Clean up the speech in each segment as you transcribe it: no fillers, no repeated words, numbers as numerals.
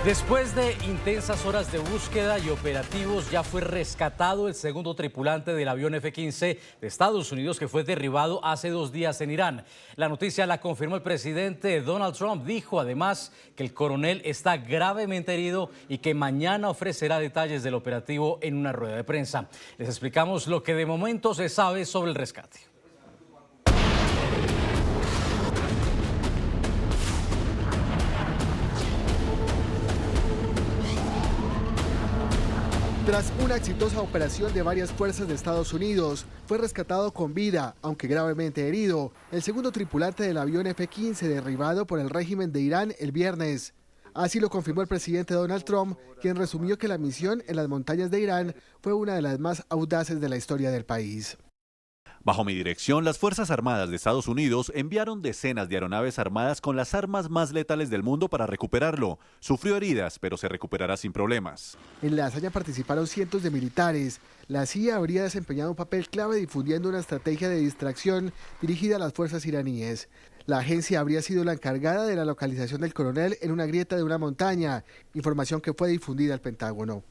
Después de intensas horas de búsqueda y operativos, ya fue rescatado el segundo tripulante del avión F-15 de Estados Unidos que fue derribado hace 2 días en Irán. La noticia la confirmó el presidente Donald Trump. Dijo además que el coronel está gravemente herido y que mañana ofrecerá detalles del operativo en una rueda de prensa. Les explicamos lo que de momento se sabe sobre el rescate. Tras una exitosa operación de varias fuerzas de Estados Unidos, fue rescatado con vida, aunque gravemente herido, el segundo tripulante del avión F-15 derribado por el régimen de Irán el viernes. Así lo confirmó el presidente Donald Trump, quien resumió que la misión en las montañas de Irán fue una de las más audaces de la historia del país. Bajo mi dirección, las Fuerzas Armadas de Estados Unidos enviaron decenas de aeronaves armadas con las armas más letales del mundo para recuperarlo. Sufrió heridas, pero se recuperará sin problemas. En la hazaña participaron cientos de militares. La CIA habría desempeñado un papel clave difundiendo una estrategia de distracción dirigida a las fuerzas iraníes. La agencia habría sido la encargada de la localización del coronel en una grieta de una montaña, información que fue difundida al Pentágono.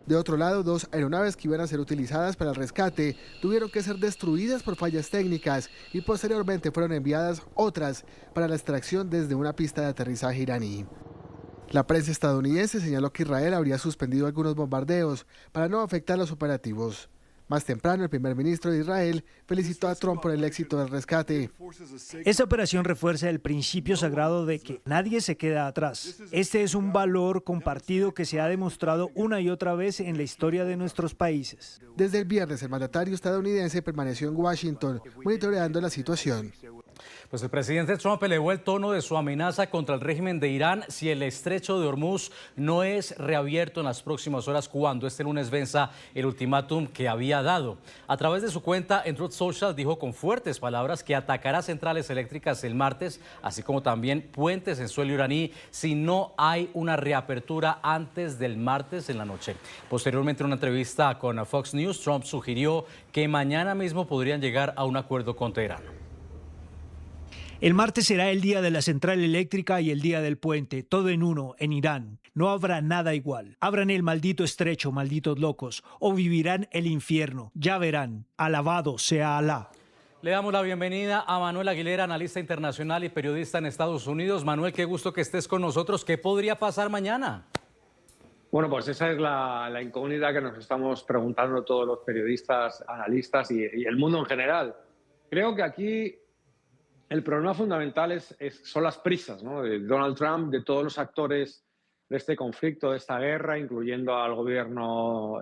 De otro lado, 2 aeronaves que iban a ser utilizadas para el rescate tuvieron que ser destruidas por fallas técnicas y posteriormente fueron enviadas otras para la extracción desde una pista de aterrizaje iraní. La prensa estadounidense señaló que Israel habría suspendido algunos bombardeos para no afectar los operativos. Más temprano, el primer ministro de Israel felicitó a Trump por el éxito del rescate. Esta operación refuerza el principio sagrado de que nadie se queda atrás. Este es un valor compartido que se ha demostrado una y otra vez en la historia de nuestros países. Desde el viernes, el mandatario estadounidense permaneció en Washington, monitoreando la situación. Pues el presidente Trump elevó el tono de su amenaza contra el régimen de Irán si el estrecho de Hormuz no es reabierto en las próximas horas cuando este lunes venza el ultimátum que había dado. A través de su cuenta en Truth Social dijo con fuertes palabras que atacará centrales eléctricas el martes, así como también puentes en suelo iraní si no hay una reapertura antes del martes en la noche. Posteriormente, en una entrevista con Fox News, Trump sugirió que mañana mismo podrían llegar a un acuerdo con Teherán. El martes será el día de la central eléctrica y el día del puente, todo en uno, en Irán. No habrá nada igual. Abran el maldito estrecho, malditos locos, o vivirán el infierno. Ya verán. Alabado sea Alá. Le damos la bienvenida a Manuel Aguilera, analista internacional y periodista en Estados Unidos. Manuel, qué gusto que estés con nosotros. ¿Qué podría pasar mañana? Bueno, pues esa es la incógnita que nos estamos preguntando todos los periodistas, analistas y el mundo en general. Creo que aquí el problema fundamental son las prisas, ¿no? De Donald Trump, de todos los actores de este conflicto, de esta guerra, incluyendo al gobierno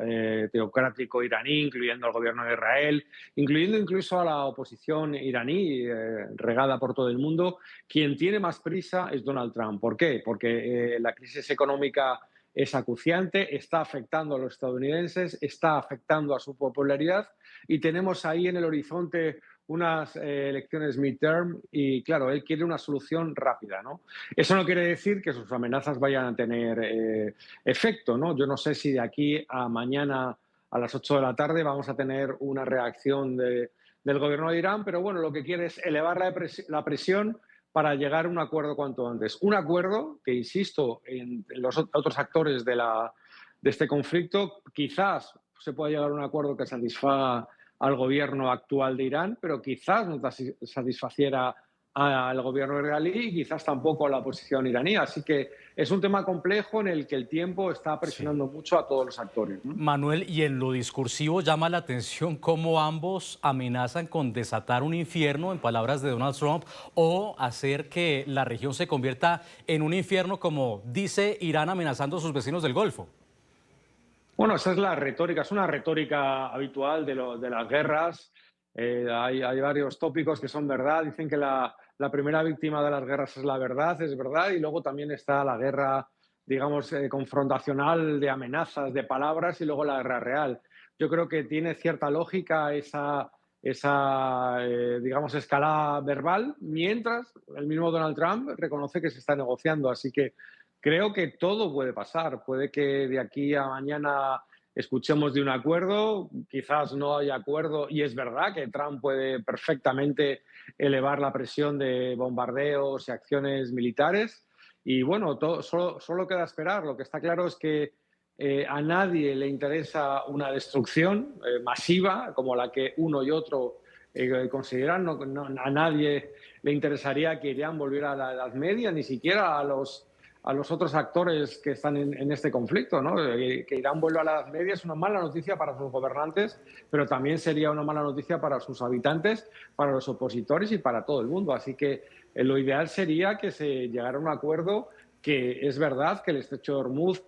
teocrático iraní, incluyendo al gobierno de Israel, incluyendo incluso a la oposición iraní regada por todo el mundo. Quien tiene más prisa es Donald Trump. ¿Por qué? Porque la crisis económica es acuciante, está afectando a los estadounidenses, está afectando a su popularidad y tenemos ahí en el horizonte unas elecciones midterm y, claro, él quiere una solución rápida, ¿no? Eso no quiere decir que sus amenazas vayan a tener efecto, ¿no? Yo no sé si de aquí a mañana a las 8 de la tarde vamos a tener una reacción del gobierno de Irán, pero bueno, lo que quiere es elevar la presión para llegar a un acuerdo cuanto antes. Un acuerdo que, insisto, en los otros actores de este conflicto, quizás se pueda llegar a un acuerdo que satisfaga al gobierno actual de Irán, pero quizás no satisfaciera al gobierno israelí y quizás tampoco a la oposición iraní. Así que es un tema complejo en el que el tiempo está presionando mucho a todos los actores, ¿no? Manuel, y en lo discursivo llama la atención cómo ambos amenazan con desatar un infierno, en palabras de Donald Trump, o hacer que la región se convierta en un infierno, como dice Irán amenazando a sus vecinos del Golfo. Bueno, esa es la retórica, es una retórica habitual de las guerras. Hay varios tópicos que son verdad. Dicen que la primera víctima de las guerras es la verdad, es verdad, y luego también está la guerra, digamos, confrontacional de amenazas, de palabras, y luego la guerra real. Yo creo que tiene cierta lógica esa digamos, escalada verbal, mientras el mismo Donald Trump reconoce que se está negociando. Así que creo que todo puede pasar. Puede que de aquí a mañana escuchemos de un acuerdo, quizás no haya acuerdo, y es verdad que Trump puede perfectamente elevar la presión de bombardeos y acciones militares, Y bueno, solo queda esperar. Lo que está claro es que a nadie le interesa una destrucción masiva como la que uno y otro consideran. A nadie le interesaría que Irán volviera a la Edad Media, ni siquiera a los otros actores que están en este conflicto, ¿no? Que Irán vuelva a la Edad Media es una mala noticia para sus gobernantes, pero también sería una mala noticia para sus habitantes, para los opositores y para todo el mundo. Así que lo ideal sería que se llegara a un acuerdo, que es verdad que el estrecho de Hormuz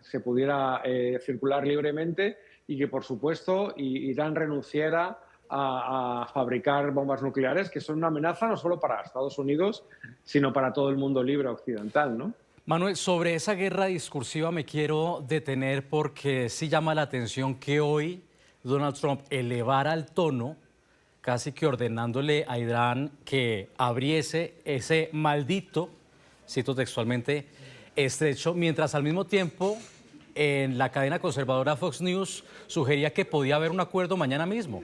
se pudiera circular libremente y que, por supuesto, Irán renunciara a fabricar bombas nucleares, que son una amenaza no solo para Estados Unidos, sino para todo el mundo libre occidental, ¿no? Manuel, sobre esa guerra discursiva me quiero detener porque sí llama la atención que hoy Donald Trump elevara el tono, casi que ordenándole a Irán que abriese ese maldito, cito textualmente, estrecho, mientras al mismo tiempo en la cadena conservadora Fox News sugería que podía haber un acuerdo mañana mismo.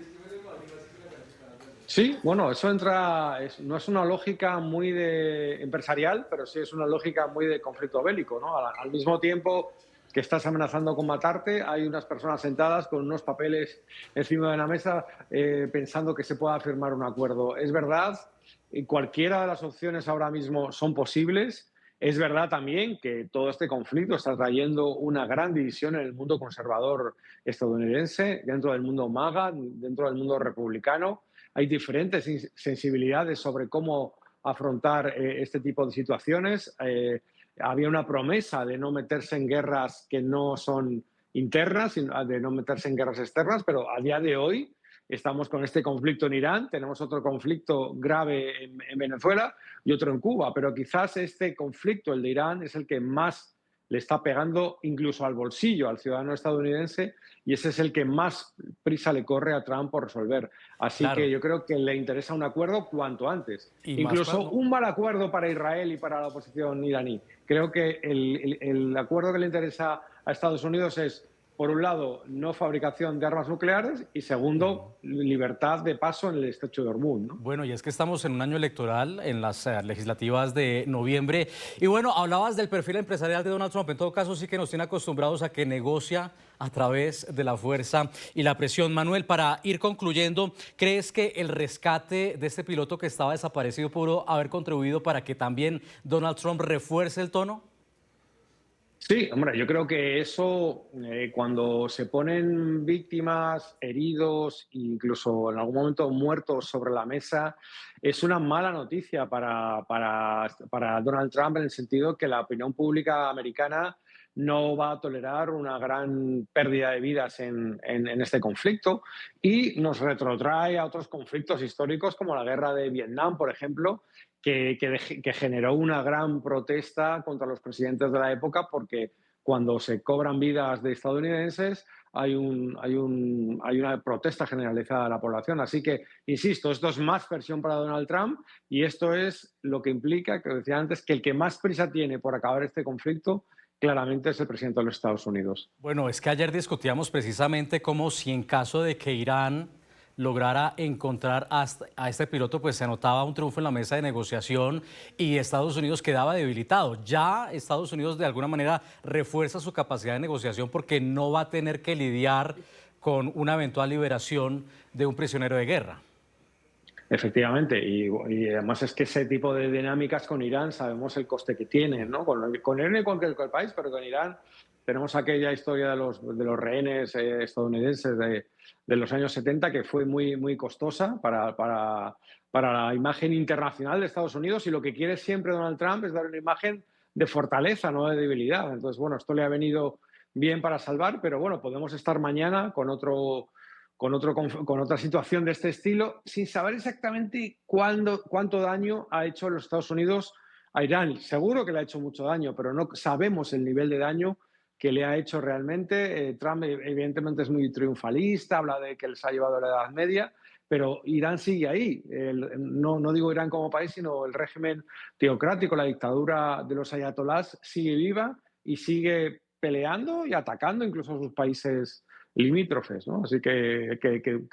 Sí, bueno, eso no es una lógica muy empresarial, pero sí es una lógica muy de conflicto bélico, ¿no? Al mismo tiempo que estás amenazando con matarte, hay unas personas sentadas con unos papeles encima de la mesa pensando que se pueda firmar un acuerdo. Es verdad, cualquiera de las opciones ahora mismo son posibles. Es verdad también que todo este conflicto está trayendo una gran división en el mundo conservador estadounidense, dentro del mundo MAGA, dentro del mundo republicano. Hay diferentes sensibilidades sobre cómo afrontar este tipo de situaciones. Había una promesa de no meterse en guerras que no son internas, de no meterse en guerras externas, pero a día de hoy estamos con este conflicto en Irán, tenemos otro conflicto grave en Venezuela y otro en Cuba, pero quizás este conflicto, el de Irán, es el que más le está pegando incluso al bolsillo al ciudadano estadounidense, y ese es el que más prisa le corre a Trump por resolver. Así Claro. que yo creo que le interesa un acuerdo cuanto antes. Y más Incluso cuando... un mal acuerdo para Israel y para la oposición iraní. Creo que el acuerdo que le interesa a Estados Unidos es, por un lado, no fabricación de armas nucleares y, segundo, libertad de paso en el estrecho de Hormuz, ¿no? Bueno, y es que estamos en un año electoral, en las legislativas de noviembre. Y bueno, hablabas del perfil empresarial de Donald Trump. En todo caso, sí que nos tiene acostumbrados a que negocia a través de la fuerza y la presión. Manuel, para ir concluyendo, ¿crees que el rescate de este piloto que estaba desaparecido pudo haber contribuido para que también Donald Trump refuerce el tono? Sí, hombre, yo creo que eso, cuando se ponen víctimas, heridos, incluso en algún momento muertos sobre la mesa, es una mala noticia para Donald Trump, en el sentido que la opinión pública americana no va a tolerar una gran pérdida de vidas en este conflicto, y nos retrotrae a otros conflictos históricos como la guerra de Vietnam, por ejemplo, que generó una gran protesta contra los presidentes de la época, porque cuando se cobran vidas de estadounidenses hay una protesta generalizada de la población. Así que, insisto, esto es más presión para Donald Trump, y esto es lo que implica, que decía antes, que el que más prisa tiene por acabar este conflicto claramente es el presidente de los Estados Unidos. Bueno, es que ayer discutíamos precisamente cómo, si en caso de que Irán lograra encontrar a este piloto, pues se anotaba un triunfo en la mesa de negociación y Estados Unidos quedaba debilitado. Ya Estados Unidos de alguna manera refuerza su capacidad de negociación porque no va a tener que lidiar con una eventual liberación de un prisionero de guerra. Efectivamente, y además es que ese tipo de dinámicas con Irán sabemos el coste que tienen, ¿no? Con Irán y con cualquier país, pero con Irán tenemos aquella historia de los rehenes estadounidenses de los años 70, que fue muy, muy costosa para la imagen internacional de Estados Unidos, y lo que quiere siempre Donald Trump es dar una imagen de fortaleza, no de debilidad. Entonces, bueno, esto le ha venido bien para salvar, pero bueno, podemos estar mañana con otra situación de este estilo, sin saber exactamente cuánto daño ha hecho los Estados Unidos a Irán. Seguro que le ha hecho mucho daño, pero no sabemos el nivel de daño que le ha hecho realmente. Trump evidentemente es muy triunfalista, habla de que les ha llevado a la Edad Media, pero Irán sigue ahí. No digo Irán como país, sino el régimen teocrático, la dictadura de los ayatolás sigue viva y sigue peleando y atacando incluso a sus países limítrofes, ¿no? Así que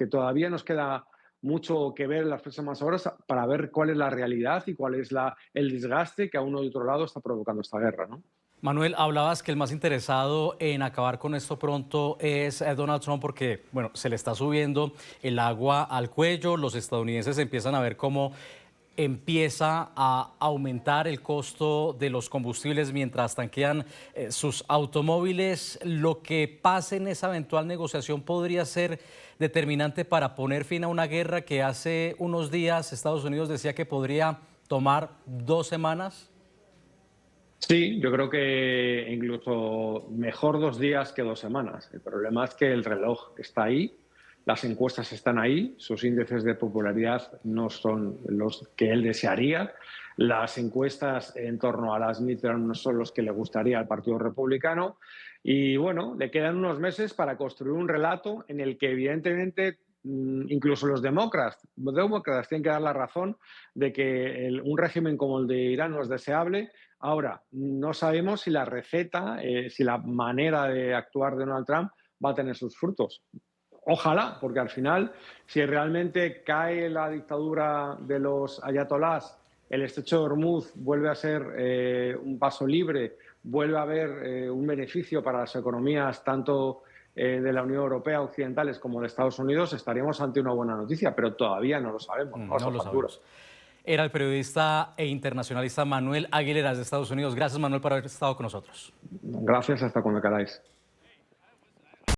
todavía nos queda mucho que ver en las próximas horas para ver cuál es la realidad y cuál es el desgaste que a uno y otro lado está provocando esta guerra, ¿no? Manuel, hablabas que el más interesado en acabar con esto pronto es Donald Trump porque, bueno, se le está subiendo el agua al cuello, los estadounidenses empiezan a ver cómo empieza a aumentar el costo de los combustibles mientras tanquean sus automóviles. Lo que pase en esa eventual negociación podría ser determinante para poner fin a una guerra que hace unos días Estados Unidos decía que podría tomar 2 semanas. Sí, yo creo que incluso mejor 2 días que 2 semanas. El problema es que el reloj está ahí, las encuestas están ahí, sus índices de popularidad no son los que él desearía, las encuestas en torno a las midterms no son los que le gustaría al Partido Republicano y bueno, le quedan unos meses para construir un relato en el que evidentemente incluso los demócratas tienen que dar la razón de que un régimen como el de Irán no es deseable. Ahora, no sabemos si la receta, si la manera de actuar de Donald Trump va a tener sus frutos. Ojalá, porque al final, si realmente cae la dictadura de los ayatolás, el estrecho de Hormuz vuelve a ser un paso libre, vuelve a haber un beneficio para las economías tanto de la Unión Europea occidentales como de Estados Unidos, estaríamos ante una buena noticia, pero todavía no lo sabemos. No lo sabemos. Era el periodista e internacionalista Manuel Aguilera de Estados Unidos. Gracias, Manuel, por haber estado con nosotros. Gracias, hasta cuando queráis.